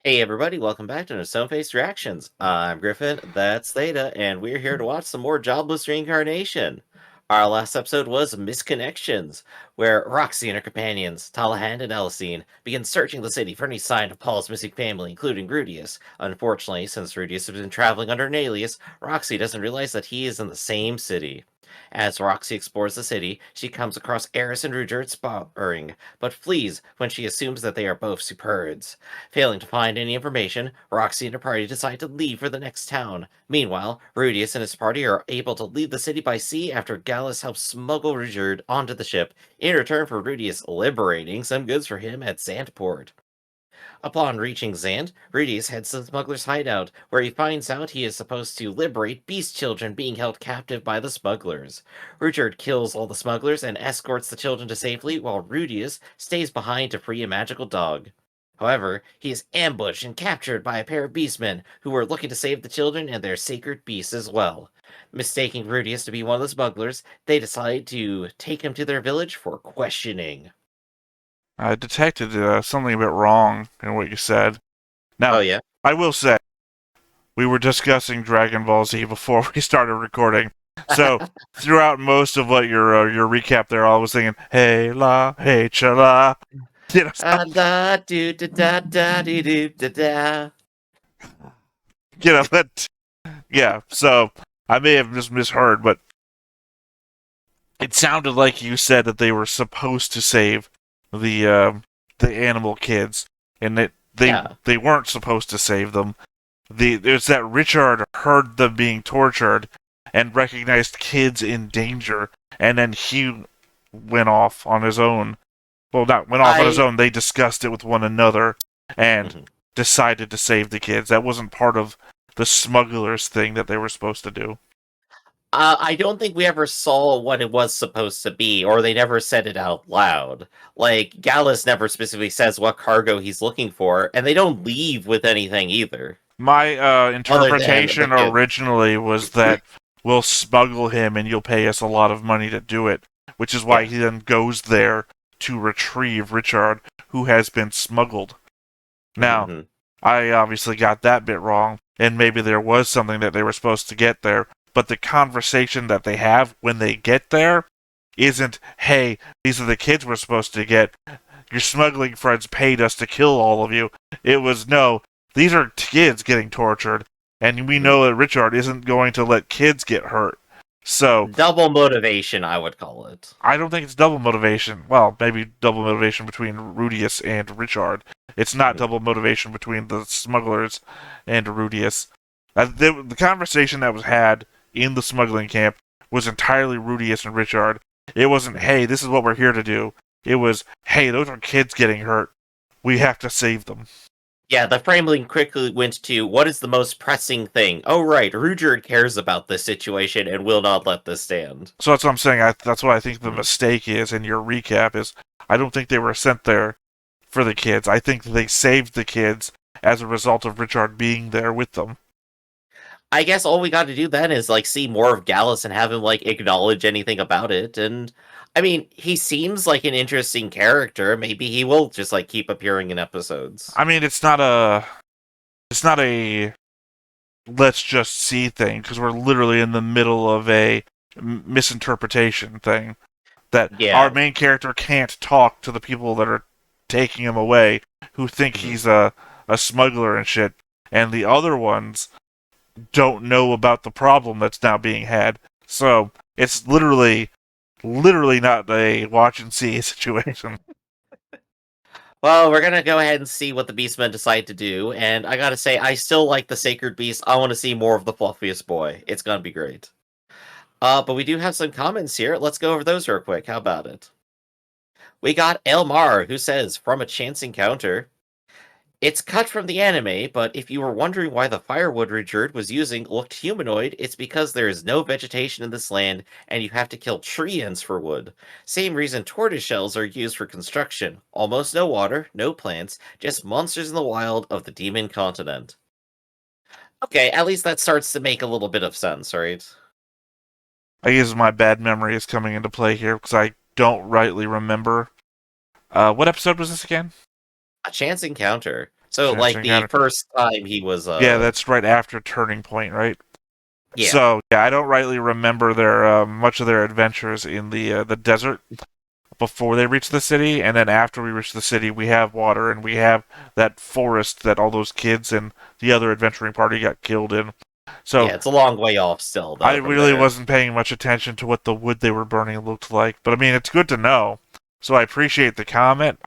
Hey everybody, welcome back to Stone Face Reactions. I'm Griffin, that's Theta, and we're here to watch some more Jobless Reincarnation. Our last episode was Misconnections, where Roxy and her companions, Talahan and Elisine, begin searching the city for any sign of Paul's missing family, including Rudeus. Unfortunately, since Rudeus has been traveling under an alias, Roxy doesn't realize that he is in the same city. As Roxy explores the city, she comes across Eris and Rudyard sparring, but flees when she assumes that they are both superds. Failing to find any information, Roxy and her party decide to leave for the next town. Meanwhile, Rudeus and his party are able to leave the city by sea after Gallus helps smuggle Rudyard onto the ship, in return for Rudeus liberating some goods for him at Zandport. Upon reaching Zand, Rudeus heads to the smuggler's hideout, where he finds out he is supposed to liberate beast children being held captive by the smugglers. Rudyard kills all the smugglers and escorts the children to safety, while Rudeus stays behind to free a magical dog. However, he is ambushed and captured by a pair of beastmen who were looking to save the children and their sacred beasts as well. Mistaking Rudeus to be one of the smugglers, they decide to take him to their village for questioning. I detected something a bit wrong in what you said. Oh, Now, yeah? I will say, we were discussing Dragon Ball Z before we started recording. So, throughout most of what your recap there, I was thinking, hey la, hey chala. You know, Ah, da, do, da, da, da, dee, do, da, da. that, yeah, so I may have just misheard, but it sounded like you said that they were supposed to save the uh, the animal kids, and that Yeah. they weren't supposed to save them. It's that Richard heard them being tortured and recognized kids in danger, and then he went off on his own. Well, not went off on his I own. They discussed it with one another and mhm. decided to save the kids. That wasn't part of the smugglers thing that they were supposed to do. I don't think we ever saw what it was supposed to be, or they never said it out loud. Like, Gallus never specifically says what cargo he's looking for, and they don't leave with anything either, My other than the interpretation kids. originally was that we'll smuggle him and you'll pay us a lot of money to do it, which is why Yeah. he then goes there to retrieve Richard, who has been smuggled. Now, Mhm. I obviously got that bit wrong, and maybe there was something that they were supposed to get there, but the conversation that they have when they get there isn't, hey, these are the kids we're supposed to get. Your smuggling friends paid us to kill all of you. It was, no, these are kids getting tortured, and we Mhm. know that Richard isn't going to let kids get hurt. So, Double motivation, I would call it. I don't think it's double motivation. Well, maybe double motivation between Rudeus and Richard. It's not Mhm. double motivation between the smugglers and Rudeus. The conversation that was had in the smuggling camp was entirely Rudeus and Richard. It wasn't, Mhm. hey, this is what we're here to do. It was, hey, those are kids getting hurt. We have to save them. Yeah, the framing quickly went to what is the most pressing thing? Oh, right, Rudyard cares about this situation and will not let this stand. So that's what I'm saying. That's what I think the Mhm. mistake is in your recap is I don't think they were sent there for the kids. I think they saved the kids as a result of Richard being there with them. I guess all we got to do then is like see more of Gallus and have him like acknowledge anything about it. And I mean, he seems like an interesting character. Maybe he will just like keep appearing in episodes. I mean, it's not a let's just see thing because we're literally in the middle of a misinterpretation thing that our Yeah. main character can't talk to the people that are taking him away who think Mhm. he's a smuggler and shit, and the other ones don't know about the problem that's now being had. So it's literally not a watch and see situation. Well, we're gonna go ahead and see what the Beastmen decide to do. And I gotta say, I still like the Sacred Beast. I want to see more of the fluffiest boy. It's gonna be great. But we do have some comments here. Let's go over those real quick. How about it? We got Elmar, who says, from a chance encounter, it's cut from the anime, but if you were wondering why the firewood Richard was using looked humanoid, it's because there is no vegetation in this land and you have to kill tree ends for wood. Same reason tortoise shells are used for construction. Almost no water, no plants, just monsters in the wild of the demon continent. Okay, at least that starts to make a little bit of sense, right? I guess my bad memory is coming into play here because I don't rightly remember. What episode was this again? A chance encounter. So, Chance like, the encounter. first time he was, Yeah, that's right after Turning Point, right? yeah. So yeah, I don't rightly remember their much of their adventures in the desert before they reach the city, and then after we reach the city, we have water and we have that forest that all those kids and the other adventuring party got killed in. So Yeah, it's a long way off still, I though, from really there. wasn't paying much attention to what the wood they were burning looked like, but I mean it's good to know. So I appreciate the comment.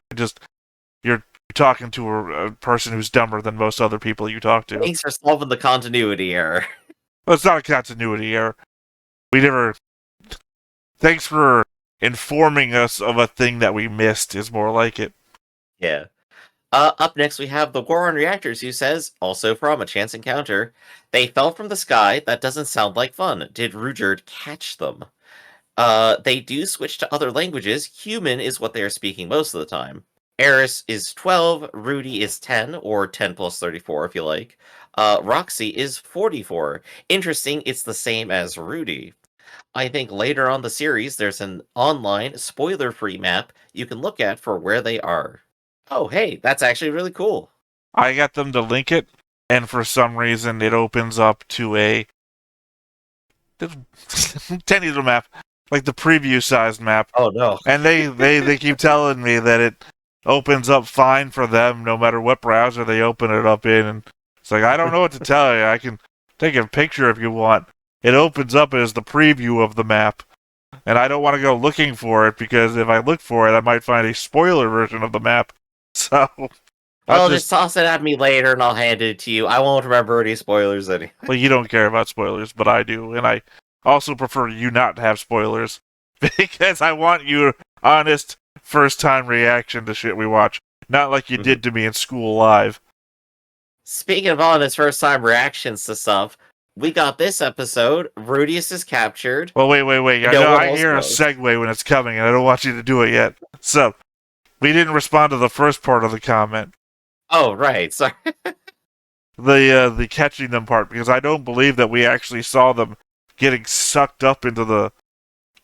You're talking to a person who's dumber than most other people you talk to. Thanks for solving the continuity error. Well, it's not a continuity error. We never. Thanks for informing us of a thing that we missed. Is more like it. Yeah. Up next, we have the War on Reactors, who says, also from A Chance Encounter, they fell from the sky. That doesn't sound like fun. Did Rudyard catch them? They do switch to other languages. Human is what they are speaking most of the time. Eris is 12, Rudy is 10, or 10 plus 34 if you like. Roxy is 44. Interesting, it's the same as Rudy. I think later on the series, there's an online spoiler-free map you can look at for where they are. Oh, hey, that's actually really cool. I got them to link it, and for some reason, it opens up to a tiny little map, like the preview-sized map. Oh no. And they keep telling me that it opens up fine for them, no matter what browser they open it up in. And it's like I don't know what to tell you. I can take a picture if you want. It opens up as the preview of the map. And I don't want to go looking for it because if I look for it, I might find a spoiler version of the map. So I'll Well, just just. toss it at me later and I'll hand it to you. I won't remember any spoilers anyway. Well, you don't care about spoilers, but I do, and I also prefer you not to have spoilers because I want your honest first-time reaction to shit we watch, not like you did to me in School Live. Speaking of honest first time reactions to stuff, we got this episode. Rudeus is captured. Well, wait. I No know one I else hear a knows. segue when it's coming, and I don't want you to do it yet. So we didn't respond to the first part of the comment. Oh, right. Sorry. The catching them part, because I don't believe that we actually saw them getting sucked up into the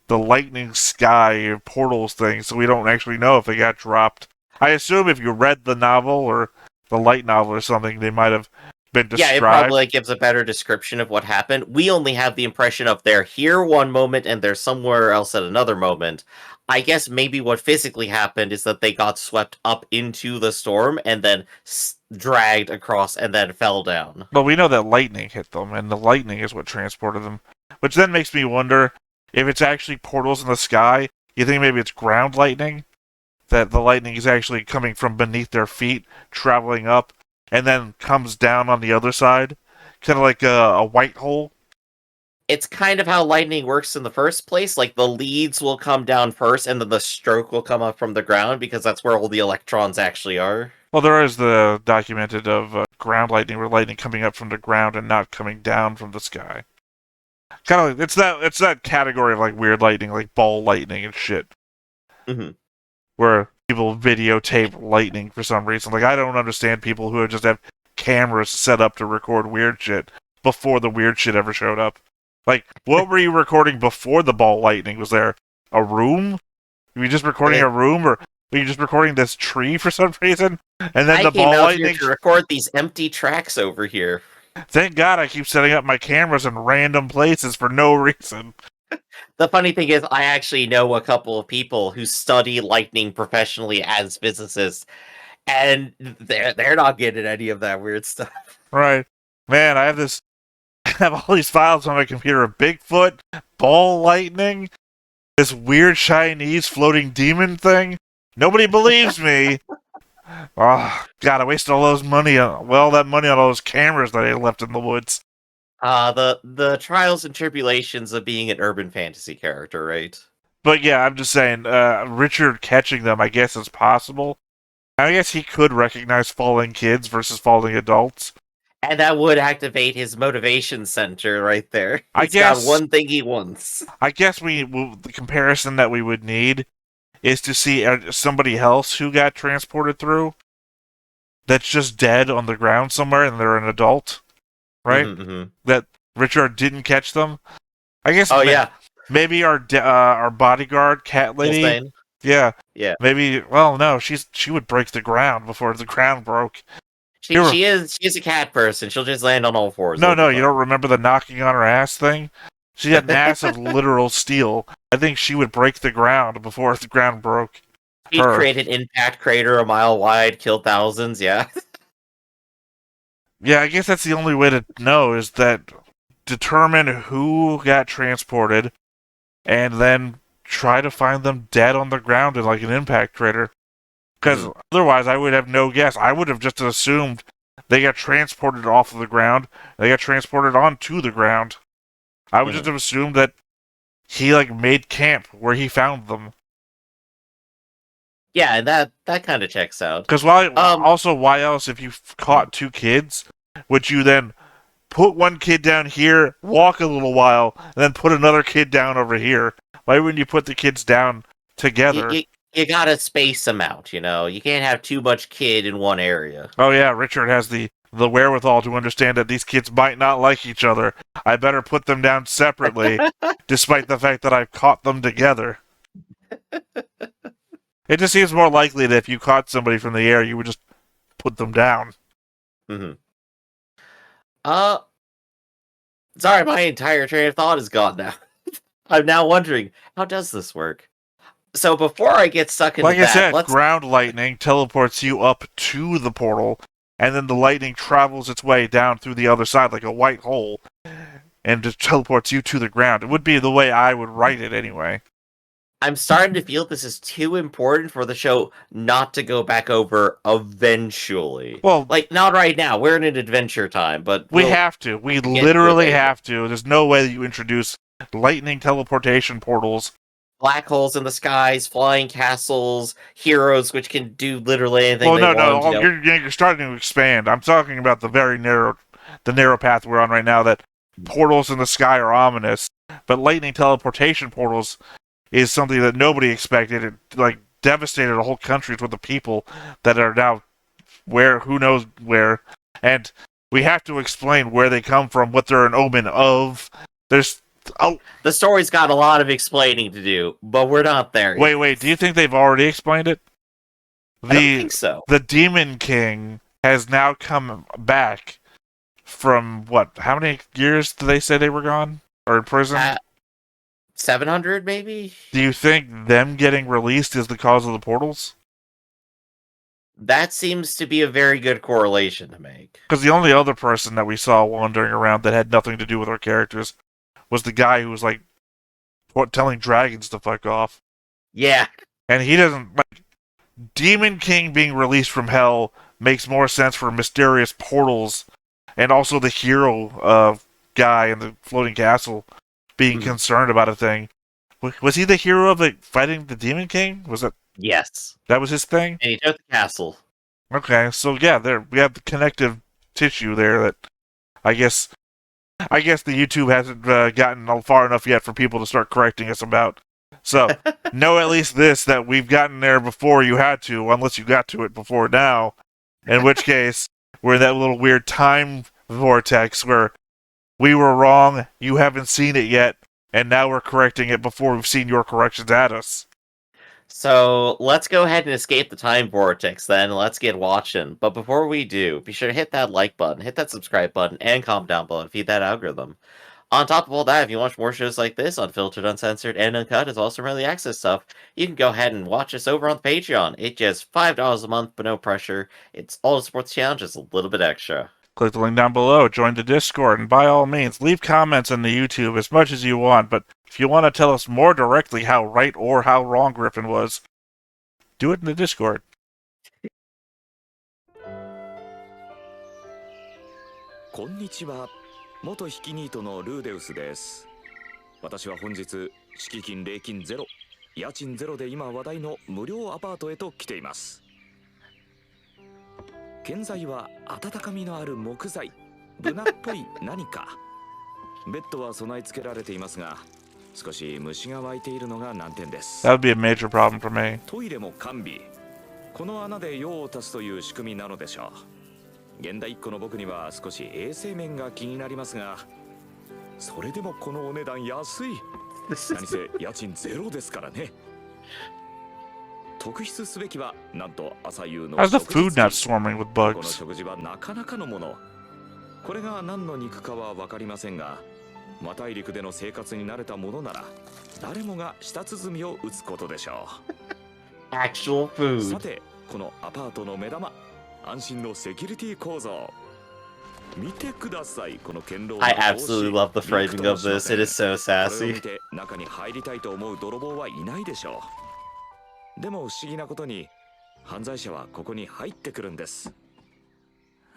lightning sky portals thing, so we don't actually know if they got dropped. I assume if you read the novel or the light novel or something, they might have been Yeah, it described. probably gives a better description of what happened. We only have the impression of they're here one moment and they're somewhere else at another moment. I guess maybe what physically happened is that they got swept up into the storm and then dragged across and then fell down. Well, we know that lightning hit them, and the lightning is what transported them. Which then makes me wonder if it's actually portals in the sky. You think maybe it's ground lightning? That the lightning is actually coming from beneath their feet, traveling up, and then comes down on the other side? Kind of like a white hole? It's kind of how lightning works in the first place. Like, the leads will come down first and then the stroke will come up from the ground because that's where all the electrons actually are. Well, there is the documented of ground lightning, where lightning coming up from the ground and not coming down from the sky. Kind of like it's that category of like weird lightning, like ball lightning and shit, where people videotape lightning for some reason. Like I don't understand people who just have cameras set up to record weird shit before the weird shit ever showed up. Like, what were you recording before the ball lightning? Was there a room? Were you just recording a room, or were you just recording this tree for some reason? And then I the came ball out lightning. here to record these empty tracks over here. Thank God I keep setting up my cameras in random places for no reason. The funny thing is, I actually know a couple of people who study lightning professionally as physicists, and they're not getting any of that weird stuff. Right. Man, I have all these files on my computer of Bigfoot, ball lightning, this weird Chinese floating demon thing. Nobody believes me. Oh, God, I wasted all that money on all those cameras that I left in the woods. The trials and tribulations of being an urban fantasy character, right? But yeah, I'm just saying, Richard catching them, I guess, is possible. I guess he could recognize falling kids versus falling adults. And that would activate his motivation center right there. I He's got guess one thing he wants. I guess the comparison that we would need is to see somebody else who got transported through that's just dead on the ground somewhere and they're an adult, right? That Richard didn't catch them. I guess. Oh yeah. Maybe our bodyguard cat lady. Yeah. Yeah. Maybe. Well, no. She would break the ground before the ground broke. She is a cat person. She'll just land on all fours. It'll be No, you don't fine. remember the knocking on her ass thing? She had an ass of literal steel. I think she would break the ground before the ground broke She'd her. create an impact crater a mile wide, kill thousands. Yeah. Yeah, I guess that's the only way to know is that determine who got transported and then try to find them dead on the ground in like an impact crater. Because otherwise, I would have no guess. I would have just assumed they got transported off of the ground. They got transported onto the ground. I would just have assumed that he like made camp where he found them. Yeah, that kind of checks out. Because why else, if you caught two kids, would you then put one kid down here, walk a little while, and then put another kid down over here? Why wouldn't you put the kids down together? You gotta space them out, you know? You can't have too much kid in one area. Oh yeah, Richard has the wherewithal to understand that these kids might not like each other. I better put them down separately, despite the fact that I've caught them together. It just seems more likely that if you caught somebody from the air, you would just put them down. Mm-hmm. Sorry, my entire train of thought is gone now. I'm now wondering, how does this work? So before I get stuck into Like I said, let's... ground lightning teleports you up to the portal, and then the lightning travels its way down through the other side like a white hole, and just teleports you to the ground. It would be the way I would write it anyway. I'm starting to feel this is too important for the show not to go back over eventually. Well, like, not right now. We're in an adventure time, but we have to. We literally have to. There's no way that you introduce lightning teleportation portals. Black holes in the skies, flying castles, heroes which can do literally anything Well, they no, want. you're starting to expand. I'm talking about the very narrow path we're on right now, that portals in the sky are ominous, but lightning teleportation portals is something that nobody expected. It like devastated a whole country with the people that are now who knows where, and we have to explain where they come from, what they're an omen of. The story's got a lot of explaining to do, but we're not there yet. Wait, do you think they've already explained it? I don't think so. The Demon King has now come back from what? How many years did they say they were gone? Or in prison? 700, maybe? Do you think them getting released is the cause of the portals? That seems to be a very good correlation to make. Because the only other person that we saw wandering around that had nothing to do with our characters was the guy who was like telling dragons to fuck off. Yeah. And he doesn't like Demon King being released from hell makes more sense for mysterious portals, and also the hero guy in the floating castle being concerned about a thing. Was he the hero of fighting the Demon King? Was it? Yes. That was his thing? And he took the castle. Okay, so yeah, there we have the connective tissue there that I guess the YouTube hasn't gotten far enough yet for people to start correcting us about. So, know at least this, that we've gotten there before you had to, unless you got to it before now. In which case, we're in that little weird time vortex where we were wrong, you haven't seen it yet, and now we're correcting it before we've seen your corrections at us. So let's go ahead and escape the time vortex then. Let's get watching. But before we do, be sure to hit that like button, hit that subscribe button, and comment down below to feed that algorithm. On top of all that, if you watch more shows like this, unfiltered, uncensored, and uncut, as well as some early access stuff, you can go ahead and watch us over on the Patreon. It's just $5 a month, but no pressure. It's all to support the channel, just a little bit extra. Click the link down below, join the Discord, and by all means, leave comments on the YouTube as much as you want, but if you want to tell us more directly how right or how wrong Griffin was, do it in the Discord. こんにちは。元引きニートのルーデウスです。私は本日敷金礼金ゼロ、家賃ゼロで今話題の無料アパートへと来ています。建材は温かみのある木材、ブナっぽい何か。ベッドは備え付けられていますが、少し虫が湧いているのが難点です。That would be a major problem for me. トイレも完備。この穴で用を足すという仕組みなのでしょう。現代っ子の僕には少し衛生面が気になりますが、それでもこのお値段安い。何せ家賃ゼロですからね。特筆すべきはなんと朝夕の How's the 食事 food not 付き swarming with この bugs? 食事はなかなかのもの。これが何の肉かは分かりませんが、マ大陸での生活に慣れたものなら誰もが舌鼓を打つことでしょ Actual う。さ food. てこのアパートの目玉、安心のセキュリティ構造、見てください。この堅牢な I 格子 absolutely love the framing of this. It is so これを sassy. 見て中に入りたいと思う泥棒はいないでしょう。でも不思議なことに犯罪者はここに入ってくるんです。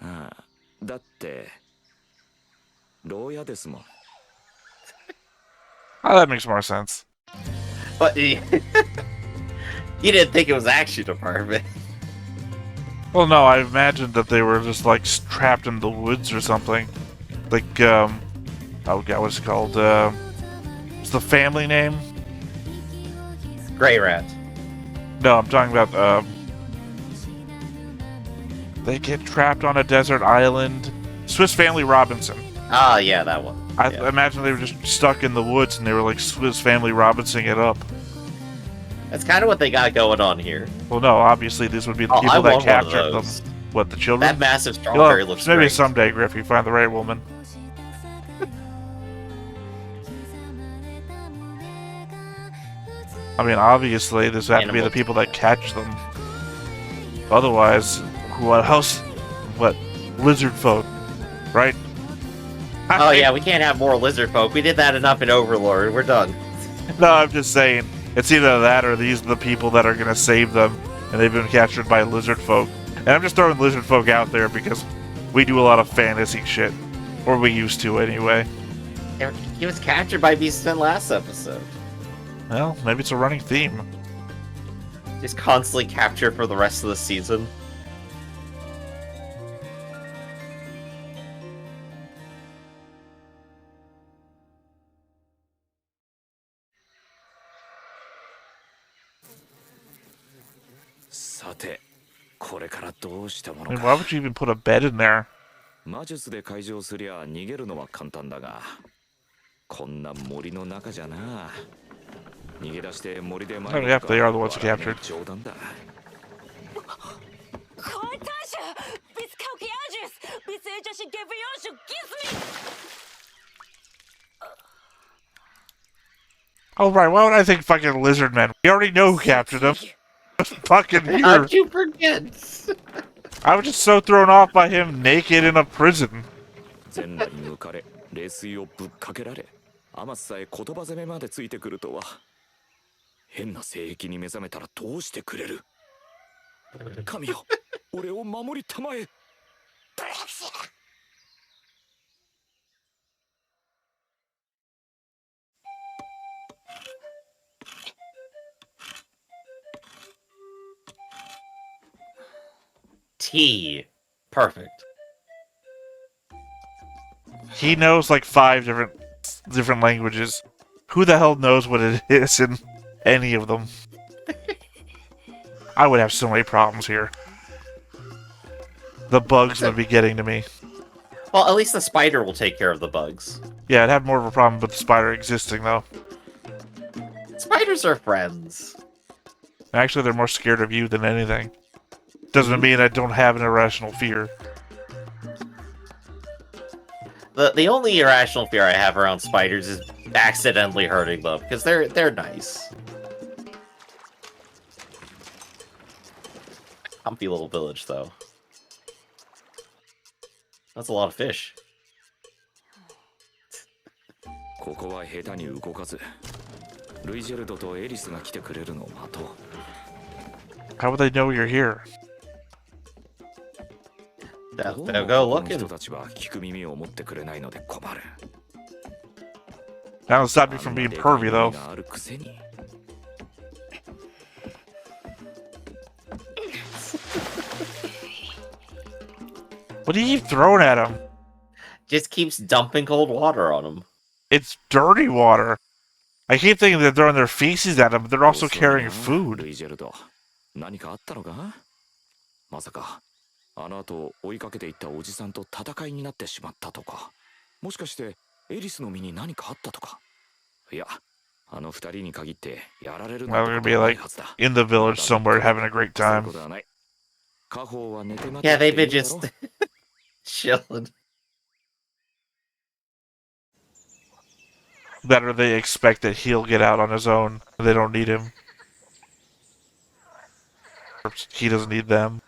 ああ、だって牢屋ですもん。 Oh, that makes more sense. But you didn't think it was action department. Well, no, I imagined that they were just like trapped in the woods or something. Like, oh god, what's it called? What's the family name? Greyrat. No, I'm talking about, they get trapped on a desert island. Swiss Family Robinson. Ah, yeah, that one. I Yeah. imagine they were just stuck in the woods and they were like Swiss Family Robinsoning it up. That's kind of what they got going on here. Well, no, obviously these would be the Oh, I people that want one of captured them. those. What, the children? That massive You'll strawberry have- looks maybe great. someday, Griff, you find the right woman. I mean, obviously, this would have to be the Animals. people that catch them. Otherwise, what else? What? Lizard folk, right? Oh yeah, we can't have more lizard folk. We did that enough in Overlord. We're done. No, I'm just saying, it's either that or these are the people that are gonna save them, and they've been captured by lizard folk. And I'm just throwing lizard folk out there because we do a lot of fantasy shit. Or we used to, anyway. He was captured by Beastman last episode. Well, maybe it's a running theme. He's constantly captured for the rest of the season. I mean, why would you even put a bed in there? 魔術で解錠すりゃ逃げるのは簡単だが、こんな森の中じゃな。逃げ出して森で Oh, yeah, they are the ones who captured. 冗談だ。 Oh, right, why would I think fucking lizard men? We already know who captured them. Fucking here. How'd you forget? I was just so thrown off by him naked in a prison. 全裸に抜かれ、冷水をぶっかけられ、アマスさえ言葉攻めまでついてくるとは。変な性癖に目覚めたらどうしてくれる。神よ、俺を守りたまえ。 Tea. Perfect. He knows like 5 different languages. Who the hell knows what it is in any of them? I would have so many problems here. The bugs would be getting to me. Well, at least the spider will take care of the bugs. Yeah, I'd have more of a problem with the spider existing, though. Spiders are friends. Actually, they're more scared of you than anything. Doesn't mean I don't have an irrational fear. The only irrational fear I have around spiders is accidentally hurting them, because they're nice. Comfy little village, though. That's a lot of fish. ここは下手に動かず、ルイジェルドとエリスが来てくれるのを待とう。 How would they know you're here? They'll go この looking. 人たちは聞く耳を持ってくれないので困る。 That'll stop you from being pervy, though. があるくせに。 What do you keep throwing at him? Just keeps dumping cold water on them. It's dirty water. I keep thinking they're throwing their feces at him, but they're also carrying ル food. イジェルド、何かあったのか？まさかあの後追いかけていったおじさんと戦いになってしまったとか、もしかしてエリスの身に何かあったとか。いや、あの二人に限ってやられる Well, we're gonna be like in the village somewhere having a great time. Yeah, they've been just chilling. Better they expect that he'll get out on his own. They don't need him. He doesn't need them.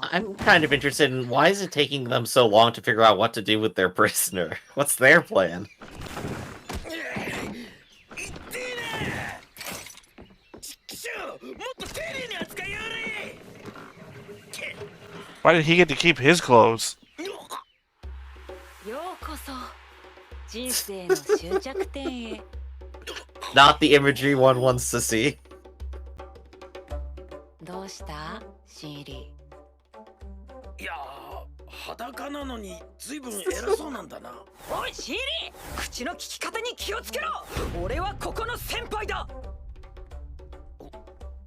I'm kind of interested in why is it taking them so long to figure out what to do with their prisoner? What's their plan? Why did he get to keep his clothes? Not the imagery one wants to see. どうしたシーリいやー、裸なのに随分偉そうなんだな。おいシーリー、口の利き方に気をつけろ。俺はここの先輩だ。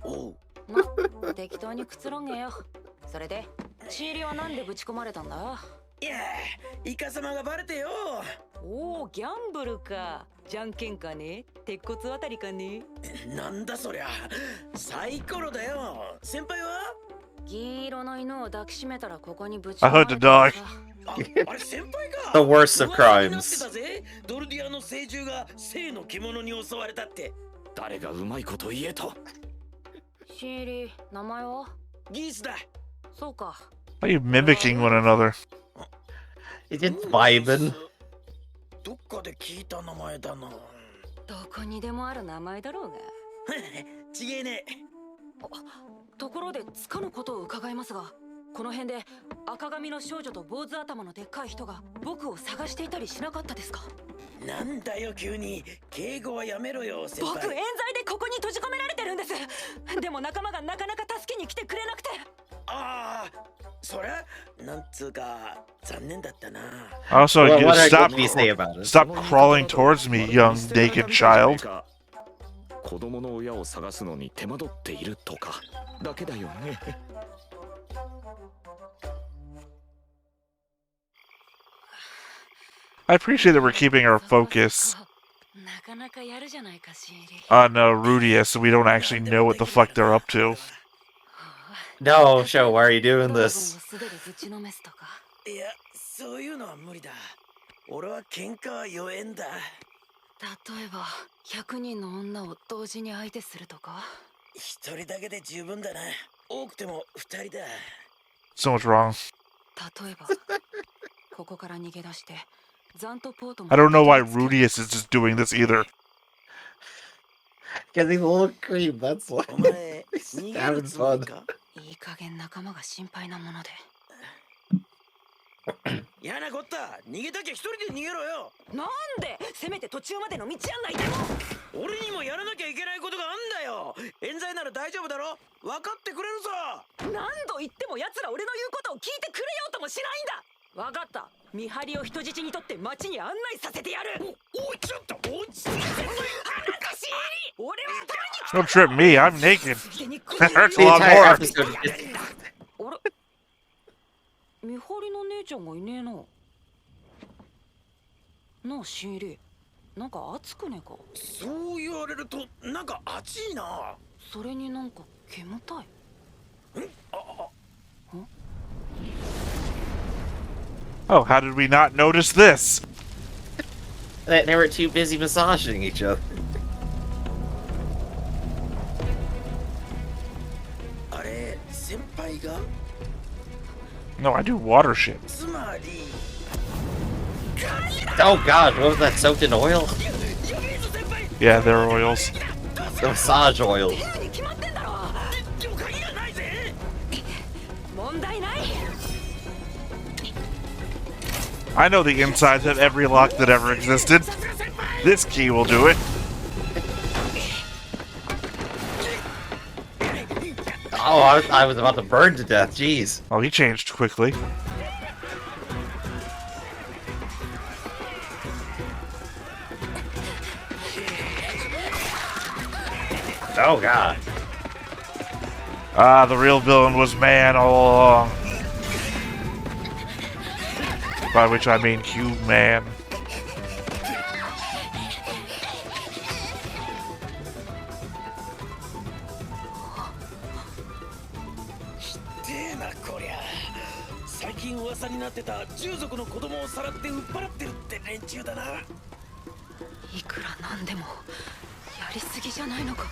おう。ま、適当にくつろげよ。それでシーリーはなんでぶち込まれたんだ。いやー、イカ様がバレてよ。おお、ギャンブルか。じゃんけんかね、鉄骨あたりかね。なんだそりゃ、サイコロだよ。先輩は銀色の犬を抱きしめたらここにぶち I 込ま heard れ the た dog. あれ先輩か。 The worst of 噂になって crimes. たぜ。ドルディアの聖獣が聖の獣に襲われたって。誰がうまいこと言えと。シーリー、名前はギースだ。そうか。 Why are you mimicking one another? Is it vibing? どっかで聞いた名前だな。どこにでもある名前だろうが。ちげえね。ところで塚のことを伺いますが、この辺で赤髪の少女と坊主頭のでっかい人が僕を探していたりしなかったですか。なんだよ急に。敬語はやめろよ先僕冤罪輩。でここに閉じ込められてるんです。でも仲間がなかなか助けに来てくれなくて。ああ、そりゃなんつうか残念だったな。 Also, Well, you what stop, can we say about it? stop crawling towards me, young naked child. 子供の親を探すのに手間取っているとかだけだよね。I appreciate that we're keeping our focus なかなかやるじゃないかシーリー。 on rudeus, so we don't actually know what the fuck they're up to. No, Sho, why are you doing ドラゴンを this? 素手でぶちのめすとか。いや、そういうのは無理だ。俺は喧嘩は弱えんだ。例えば100人の女を同時に相手するとか。一人だけで十分だな。多くても二人だ。 So much wrong. 例えばここから逃げ出してザントポート I don't know why rudeus is just doing this either. Because he's a little creep, that's why. お前、 He's 逃げ having るつもり fun. か。いい加減仲間が心配なもので。嫌なこった。逃げたきゃ一人で逃げろよ。なんでせめて途中までの道案内でも。俺にもやらなきゃいけないことがあんだよ。冤罪なら大丈夫だろ。分かってくれるさ。何度言っても奴ら俺の言うことを聞いてくれようともしないんだ。分かった。見張りを人質にとって町に案内させてやる。おいちょっと落ち着いて。恥ずかしい。俺は Don't trip me, I'm naked. 取りに来 That る。 hurts The a lot entire more. episode is あれ見張りの姉ちゃんがいねえな。なあシーリー、なんか熱くねえか。そう言われるとなんか熱いな。それになんか煙たい。Oh, how did we not notice this? They were too busy massaging each other. あれ先輩が No, I do water shit. つまり Oh god, what was that, soaked in oil? やべえぞ先輩。 Yeah, they're oils. The massage oil. に決まってんだろ。鍵がないぜ。問題ない。 I know the insides of every lock that ever existed. This key will do it. Oh, I was about to burn to death, jeez. Oh, he changed quickly. Oh god. Ah, the real villain was man all along. By which I mean human. こりゃ最近噂になってた従属の子供をさらって売っ払ってるって連中だな。いくらなんでもやりすぎじゃないのか。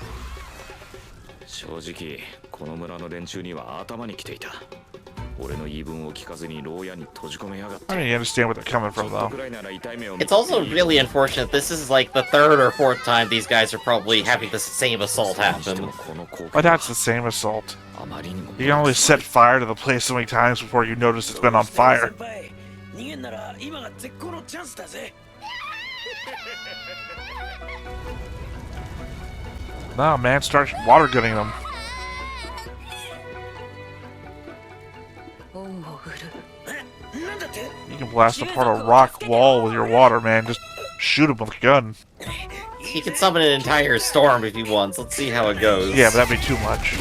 正直この村の連中には頭にきていた。俺の言い分を聞かずに牢屋に閉じ込めやがって。 I mean, you understand where they're coming ちょ from, っと though. くらいなら痛い目を見 It's て also really unfortunate. This is like the third or fourth time these guys are probably having the same assault それにして happen. もこの光 But 景は that's the same assault. あまりにも You can only set fire to the place so many times before you notice it's been on 先 fire. 輩逃げんなら今が絶好のチャンスだぜ。 No, man, start water gunning them. 恩を売る。なんだって？ You can blast apart a rock wall with your water, man. Just shoot them with a gun. He can summon an entire storm if he wants. Let's see how it goes. Yeah, but that'd be too much.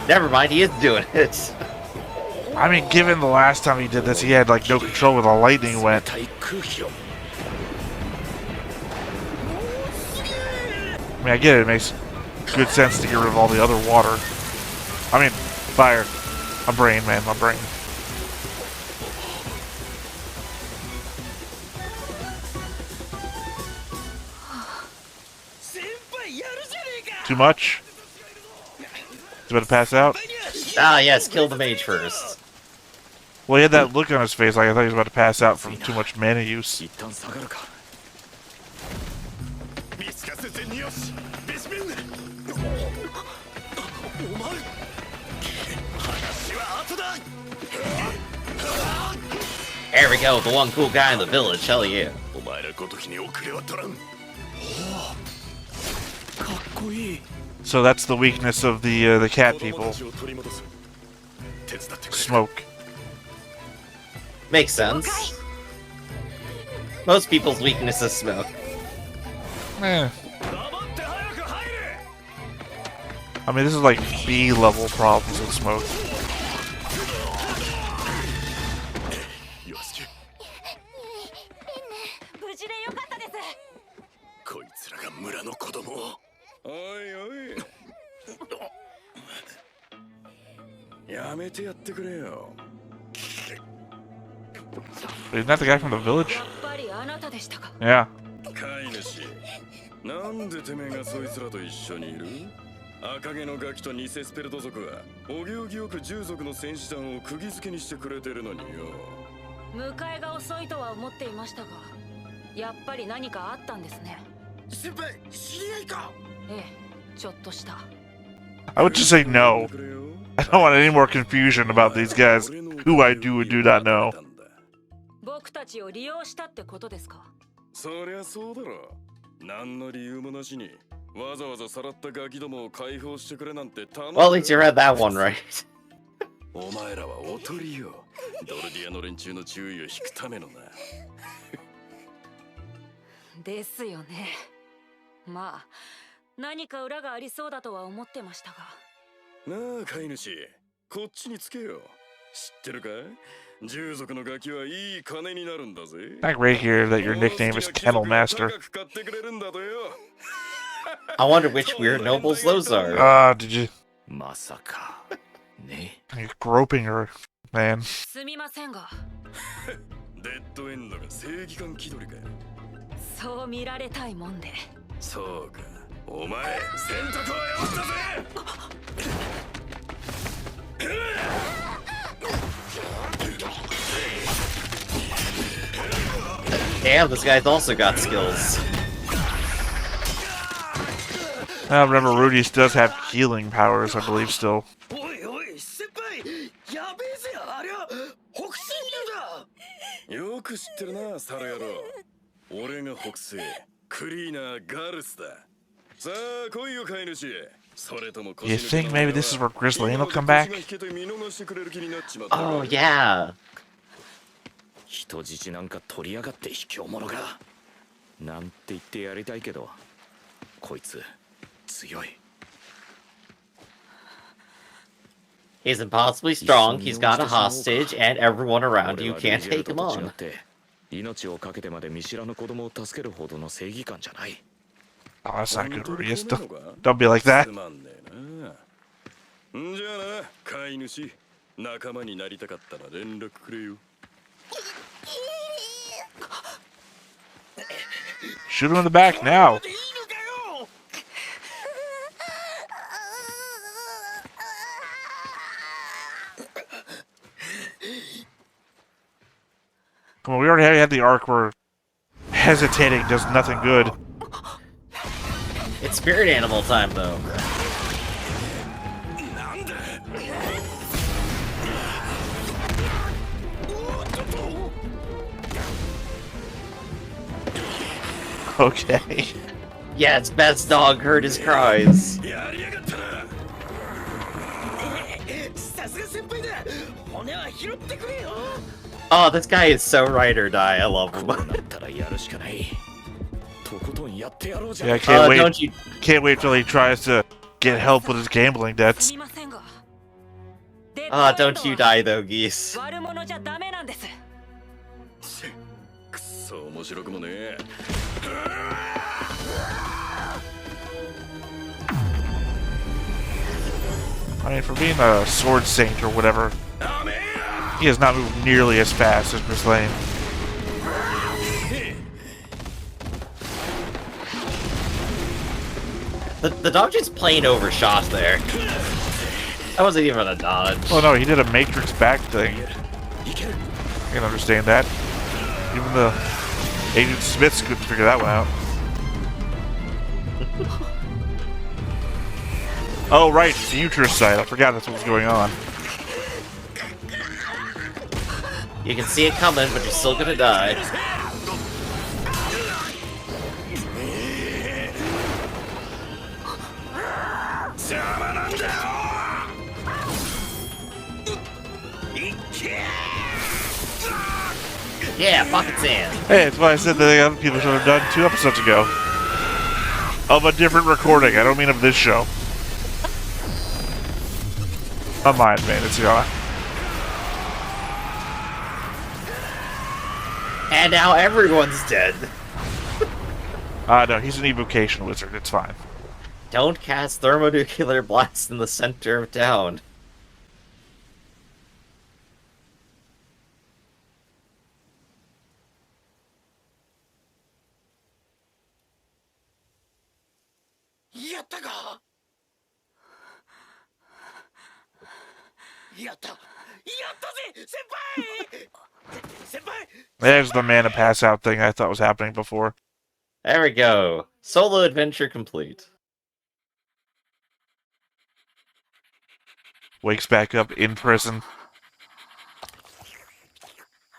Never mind, he is doing it. I mean, given the last time he did this, he had like no control where the lightning went. 対空気を I mean, I get it. It makes good sense to get rid of all the other water. I mean, fire. My brain, man, my brain. Too much? He's about to pass out? Ah, yes, kill the mage first. Well, he had that look on his face like I thought he was about to pass out from too much mana use. 一旦下がるか。見つかせてによしビスミンお前話は後だ There we go, the one cool guy in the village, hell yeah. お前らごときに遅れは取らんかっこいい。 So that's the weakness of the cat 子供 people. たちを取り戻す手伝ってくれ Smoke. Makes sense. Most people's weakness is smoke. Eh. 黙って早く入れ。 I mean, this is like B level problems with smoke. よし無事でよかったです。こいつらが村の子供をおいおいやめてやってくれよ。 Isn't that the guy from the village? やっぱりあなたでしたか。 Yeah. 飼い主なんでてめえがそいつらと一緒にいる？赤毛のガキと偽スペルト族はお行儀よく従属の戦士団を釘付けにしてくれてるのによ。迎えが遅いとは思っていましたが、やっぱり何かあったんですね。先輩知り合いか。ええ、ちょっとした。 I would just say no. I don't want any more confusion about these guys, who I do and do not know. 僕たちを利用したってことですか。そりゃそうだろ。何の理由もなしにわざわざさらったガキどもを解放してくれなんて頼んだ。 Well, at least you read that one right. お前らはおとりよ。ドルディアの連中の注意を引くためのな。ですよね。まあ、何か裏がありそうだとは思ってましたが。なあ飼い主、こっちにつけよ。知ってるか？従属のガキはいい金になるんだぜ。 Not right here that your nickname is Kennel Master. 高く買ってくれるんだとよ。 I wonder which weird nobles those are. Did you? まさかね。 You're groping her, man. すみませんが、デッドエンドが正義感気取りかよ。そう見られたいもんで。そうか。お前、選択を誤ったぜ。 Damn, this guy's also got skills. Remember, Rudeus does have healing powers, I believe, still. おいおい先輩やべえぜありゃ北西竜だ。よく知ってるな、サル野郎。俺が北西、クリーナー・ガルスだ。さあ、来いよ、飼い主。それとも You think maybe this is where Grizzlane will come back? Oh, yeah. 人質なんか取りやがって卑怯者が。なんて言ってやりたいけど、こいつ強い。He's impossibly strong, he's got a hostage, and everyone around you can't take him on. 命をかけてまで見知らぬ子供を助けるほどの正義感じゃない。 Oh, that's not good, Rudeus. Don't be like that. じゃあな、飼い主。仲間になりたかったら連絡くれよ。Shoot him in the back now. Come on, we already had the arc where hesitating does nothing good. It's spirit animal time, though. Okay. Yeah, its best dog heard his cries. Oh, this guy is so ride or die. I love him. Yeah, I can't wait. Don't you? Can't wait till he tries to get help with his gambling debts. Don't you die though, Geese. 悪者じゃダメなんです。くそ面白くもねえ。 I mean, for being a sword saint or whatever, he has not moved nearly as fast as Miss Lane. The dog just plain overshot there. That wasn't even a dodge. Oh no, he did a Matrix back thing. I can understand that. Even the Agent Smiths couldn't figure that one out. Oh right, future sight. I forgot that's what was going on. You can see it coming, but you're still gonna die. Yeah, pocket sand. Hey, that's why I said that the other people should have done 2 episodes ago. Of a different recording. I don't mean of this show. Not mine, man. It's gone. And now everyone's dead. No, he's an evocation wizard. It's fine. Don't cast thermonuclear blast in the center of town. There's the mana pass out thing I thought was happening before. There we go. Solo adventure complete. Wakes back up in prison.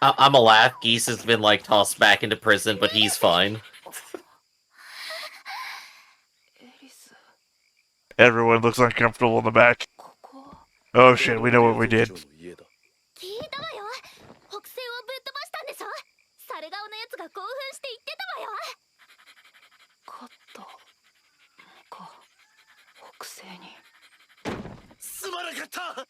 I'm a laugh. Geese has been like tossed back into prison, but he's fine. Everyone looks uncomfortable in the back. Oh shit, we know what we did. 聞いたわよ。北西をぶっ飛ばしたんでしょ。サル顔のやつが興奮して言ってたわよ。カッタか北西に。すまなかった。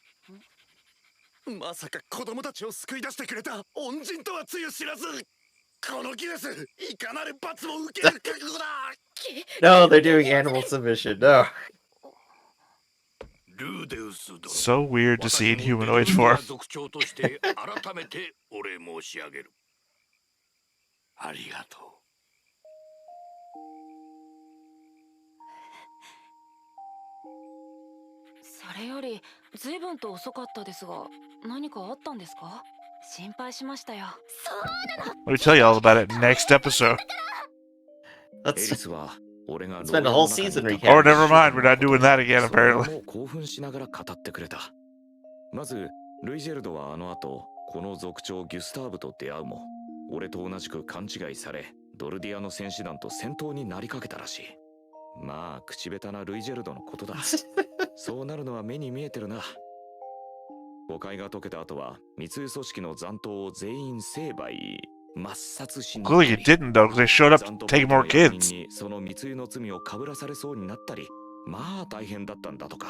まさか子供たちを救い出してくれた恩人とはつゆ知らず。このギネス、いかなる罰も受ける覚悟だ。No, they're doing animal submission. No. So weird to see in humanoid form. ありがとう。それより随分と遅かったですが、何かあったんですか？心配しましたよ。 Let me tell you all about it next episode. Let's エリスは俺が spend a whole season Or recapping. never mind, we're not doing that again それ apparently. も興奮しながら語ってくれた。まずルイジェルドはあの後この族長ギュスターブと出会うも俺と同じく勘違いされドルディアの戦士団と戦闘になりかけたらしい。まあ口下手なルイジェルドのことだ。そうなるのは目に見えてるな。誤解が解けた後は密輸組織の残党を全員成敗抹殺しに行った Clearly you り didn't though, because they showed up 残 to 党 take パ more ーティーの役人 kids. にその密輸の罪をかぶらされそうになったりまあ大変だったんだとか。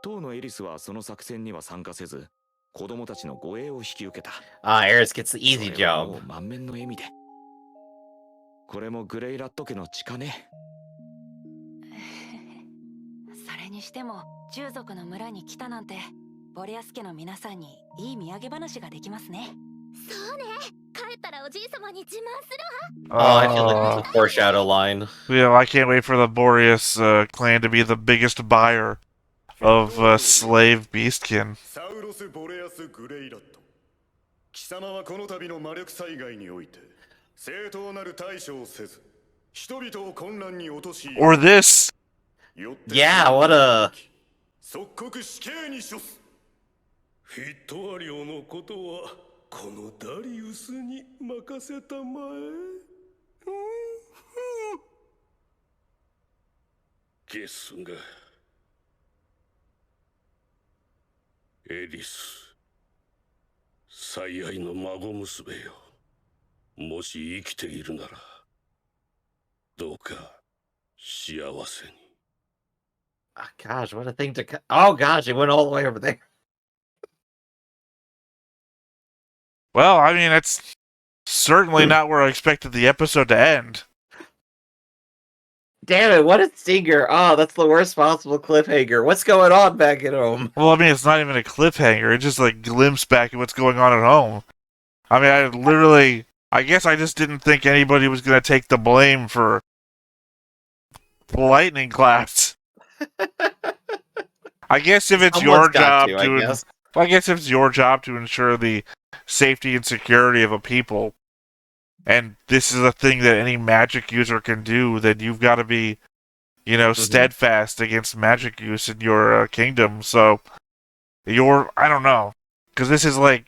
当のエリスはその作戦には参加せず、子供たちの護衛を引き受けた。Eris gets the easy それはも job. う満面の笑みで。これもグレイラット家の血かね。それにしても従属の村に来たなんてボリアス家の皆さんにいい土産話ができますね。そうね、帰ったらおじい様に自慢する Oh, I feel like that's a foreshadow line. Yeah, I can't wait for the Boreas clan to be the biggest buyer of slave beastkin. サウロス・ボレアス・グレイラット。貴様はこの度の魔力災害において正当なる対処をせず、人々を混乱に陥れ、 Or this. よって Yeah, what a... 即刻死刑に処す。フィットアリオのことはこのダリウスに任せたまえ。ですが、エリス、最愛の孫娘よ、もし生きているならどうか幸せに。 Oh, gosh, what a thing to... Oh, gosh, it went all the way over there. Well, I mean, that's certainly not where I expected the episode to end. Damn it, what a stinger. Oh, that's the worst possible cliffhanger. What's going on back at home? Well, I mean, it's not even a cliffhanger. It just, like, glimpses back at what's going on at home. I mean, I guess I just didn't think anybody was going to take the blame for the lightning claps. I guess if it's your job I guess if it's your job to ensure the safety and security of a people, and this is a thing that any magic user can do, then you've got to be, steadfast against magic use in your kingdom. So, I don't know, because this is like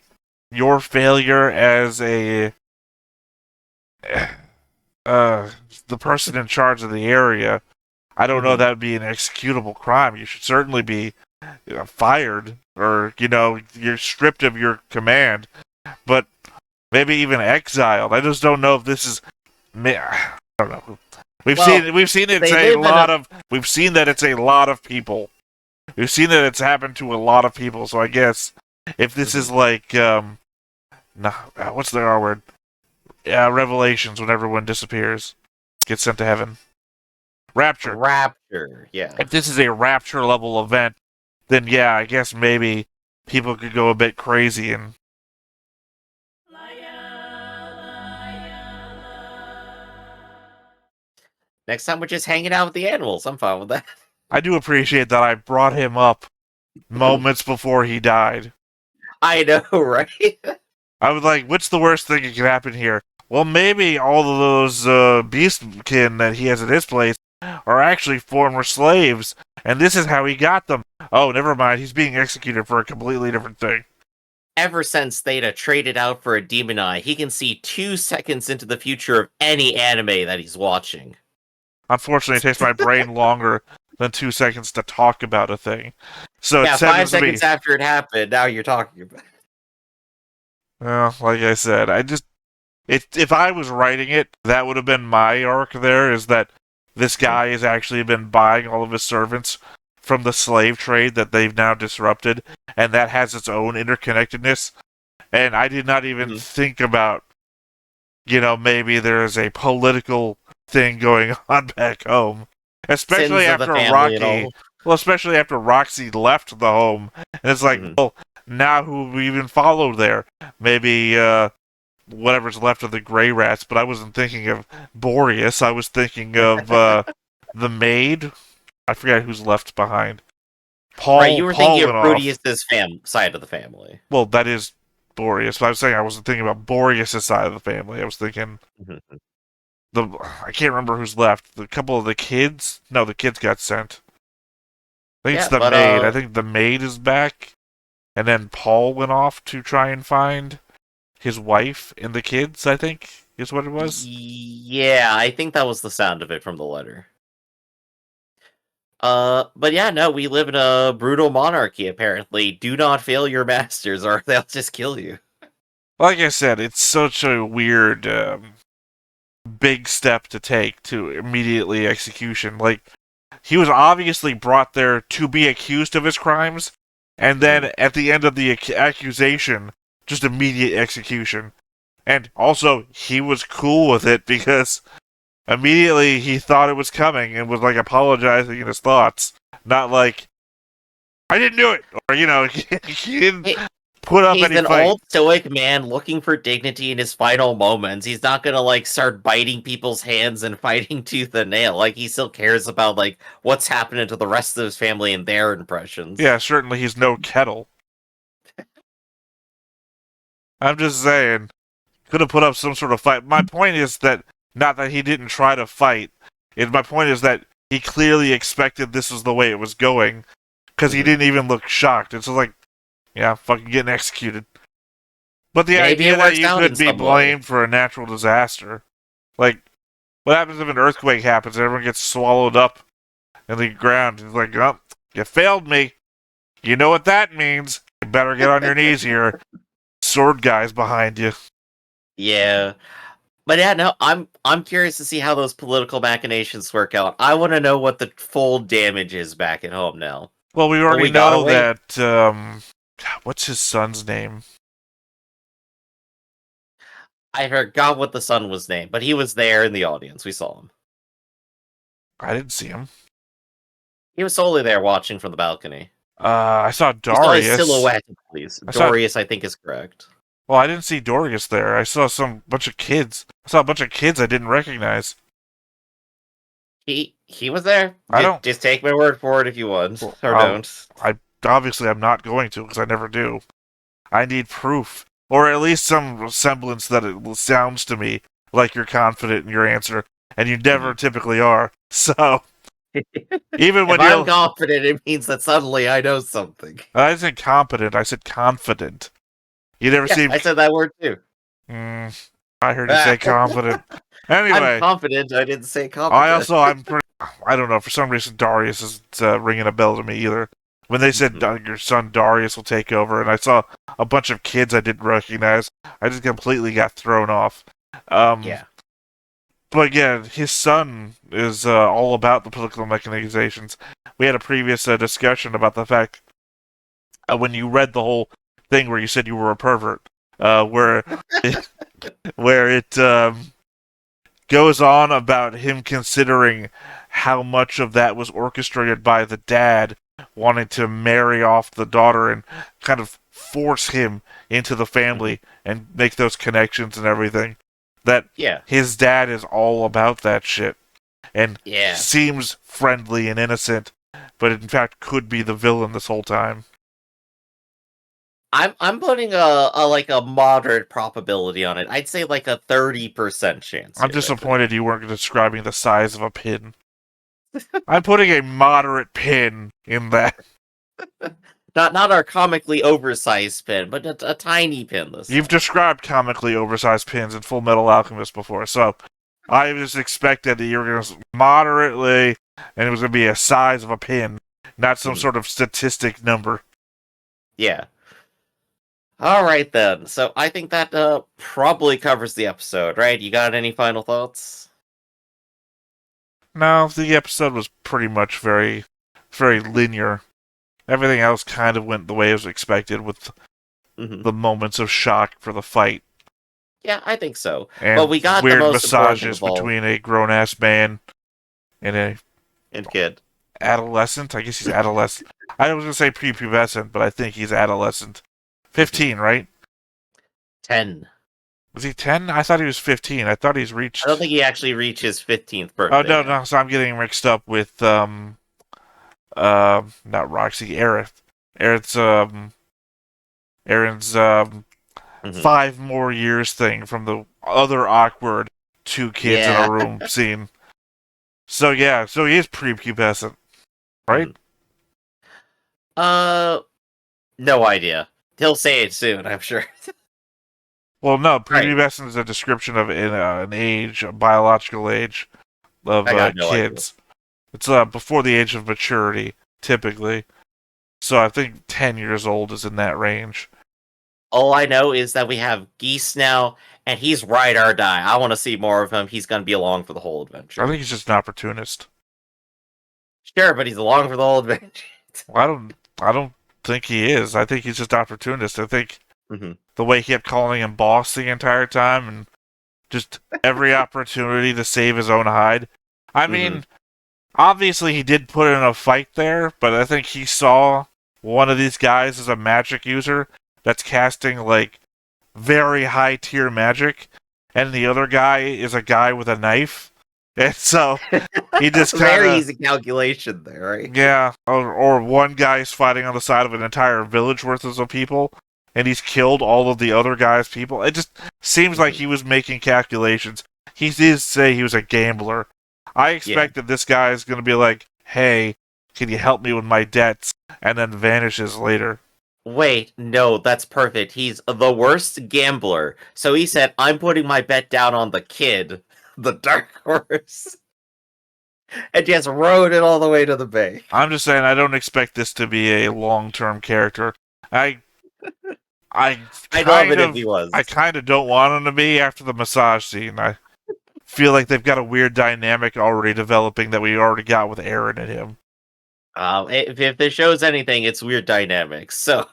your failure as the person in charge of the area. I don't know if that would be an executable crime. You should certainly be fired, or, you're stripped of your command, but maybe even exiled. I just don't know if this is... I don't know. We've seen that it's a lot of people. We've seen that it's happened to a lot of people, so I guess if this is like, what's the R word? Revelations, when everyone disappears, gets sent to heaven. Rapture, yeah. If this is a rapture level event, then yeah, I guess maybe people could go a bit crazy and... Next time we're just hanging out with the animals. I'm fine with that. I do appreciate that I brought him up moments before he died. I know, right? I was like, what's the worst thing that could happen here? Well, maybe all of those beastkin that he has at his place are actually former slaves, and this is how he got them. Oh, never mind, he's being executed for a completely different thing. Ever since Theta traded out for a demon eye, he can see 2 seconds into the future of any anime that he's watching. Unfortunately, it takes my brain longer than 2 seconds to talk about a thing. So yeah, it's 5 seconds after it happened, now you're talking about it. Well, like I said, if I was writing it, that would have been my arc there, is that this guy has actually been buying all of his servants from the slave trade that they've now disrupted, and that has its own interconnectedness. And I did not even think about, maybe there's a political thing going on back home. Especially after Rocky. Well, especially after Roxy left the home. And it's like, well, now who we even followed there? Maybe, whatever's left of the Greyrats, but I wasn't thinking of Boreas. I was thinking of the maid. I forget who's left behind. Paul. Right, you were thinking of Rudeus' side of the family. Well, that is Boreas, but I was saying I wasn't thinking about Boreas' side of the family. I was thinking I can't remember who's left. A couple of the kids. No, the kids got sent. I think it's the maid. I think the maid is back, and then Paul went off to try and find his wife and the kids, I think, is what it was. Yeah, I think that was the sound of it from the letter. But yeah, no, we live in a brutal monarchy, apparently. Do not fail your masters, or they'll just kill you. Like I said, it's such a weird, big step to take to immediately execution. Like, he was obviously brought there to be accused of his crimes, and then at the end of the accusation, just immediate execution. And also, he was cool with it because immediately he thought it was coming and was like apologizing in his thoughts. Not like, I didn't do it! Or, he didn't put up He's any an fight. old stoic man looking for dignity in his final moments. He's not gonna like start biting people's hands and fighting tooth and nail. Like he still cares about like what's happening to the rest of his family and their impressions. Yeah, certainly he's no kettle. I'm just saying, could have put up some sort of fight. My point is that, not that he didn't try to fight. My point is that he clearly expected this was the way it was going, because he didn't even look shocked. It's just like, yeah, fucking getting executed. But the Maybe idea it that works you out could in be some way. blamed for a natural disaster, like, what happens if an earthquake happens and everyone gets swallowed up in the ground? It's like, oh, you failed me. You know what that means. You better get on your knees here. Sword guys behind you. Yeah. But yeah, no, I'm curious to see how those political machinations work out. I want to know what the full damage is back at home now. Well, we already we gotta know wait. that, what's his son's name? I forgot what the son was named, but he was there in the audience. We saw him. I didn't see him. He was solely there watching from the balcony. I saw You saw his Darius. silhouette, please. Dorius, I think, is correct. Well, I didn't see Darius there. I saw bunch of kids. I saw a bunch of kids I didn't recognize. He was there. I don't- Just take my word for it if you want, Well, or don't. Obviously, I'm not going to, because I never do. I need proof. Or at least some semblance that it sounds to me like you're confident in your answer, and you never typically are. So, even when If I'm you're... confident, it means that suddenly I know something. I didn't say competent, I said confident. You never Yeah, seem... I said that word too. I heard you say confident. Anyway, I'm confident. I didn't say confident. I'm pretty... I don't know, for some reason Darius isn't ringing a bell to me either. When they said your son Darius will take over, and I saw a bunch of kids I didn't recognize, I just completely got thrown off. Yeah. But again, his son is all about the political mechanizations. We had a previous discussion about the fact when you read the whole thing where you said you were a pervert, where it goes on about him considering how much of that was orchestrated by the dad wanting to marry off the daughter and kind of force him into the family and make those connections and everything. That his dad is all about that shit and seems friendly and innocent, but in fact could be the villain this whole time. I'm putting a moderate probability on it. I'd say like a 30% chance. I'm disappointed you weren't describing the size of a pin. I'm putting a moderate pin in that. Not our comically oversized pin, but a tiny pin. You've described comically oversized pins in Full Metal Alchemist before, so I just expected that you were going to moderately, and it was going to be a size of a pin, not some sort of statistic number. Yeah. All right then. So I think that probably covers the episode, right? You got any final thoughts? No, the episode was pretty much very, very linear. Everything else kind of went the way it was expected, with the moments of shock for the fight. Yeah, I think so. And but we got weird the most massages between a grown-ass man and a kid. Adolescent? I guess he's adolescent. I was going to say prepubescent, but I think he's adolescent. 15, right? 10. Was he 10? I thought he was 15. I thought he's reached... I don't think he actually reached his 15th birthday. Oh, no, so I'm getting mixed up with, not Roxy, Aerith. Aaron's 5 more years thing from the other awkward 2 kids in a room scene. So yeah, so he is prepubescent, right? No idea. He'll say it soon, I'm sure. Well, no, prepubescent is a description of an age, a biological age of kids. It's before the age of maturity, typically. So I think 10 years old is in that range. All I know is that we have Geese now, and he's ride or die. I want to see more of him. He's going to be along for the whole adventure. I think he's just an opportunist. Sure, but he's along for the whole adventure. I don't think he is. I think he's just opportunist. I think Mm-hmm. the way he kept calling him boss the entire time and just every opportunity to save his own hide. I mean, obviously he did put in a fight there, but I think he saw one of these guys as a magic user that's casting, like, very high tier magic, and the other guy is a guy with a knife. And so he just kind Very of, easy calculation there, right? yeah, or one guy's fighting on the side of an entire village worth of people, and he's killed all of the other guys' people. It just seems like he was making calculations. He did say he was a gambler. I expect that this guy is going to be like, hey, can you help me with my debts? And then vanishes later. Wait, no, that's perfect. He's the worst gambler. So he said, I'm putting my bet down on the kid, the dark horse. And just rode it all the way to the bank. I'm just saying, I don't expect this to be a long-term character. I I'd love it if he was. I kind of don't want him to be after the massage scene. I feel like they've got a weird dynamic already developing that we already got with Aaron and him. If this shows anything, it's weird dynamics. So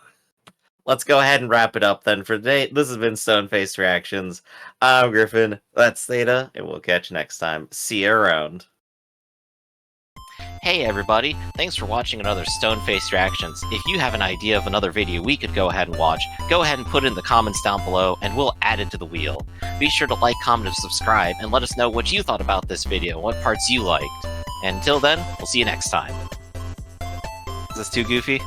let's go ahead and wrap it up then for today. This has been Stone-Faced Reactions. I'm Griffin. That's Theta, and we'll catch you next time. See you around. Hey everybody, thanks for watching another Stone-Faced Reactions. If you have an idea of another video we could go ahead and watch, go ahead and put it in the comments down below and we'll add it to the wheel. Be sure to like, comment, and subscribe, and let us know what you thought about this video, what parts you liked. And until then, we'll see you next time. Is this too goofy?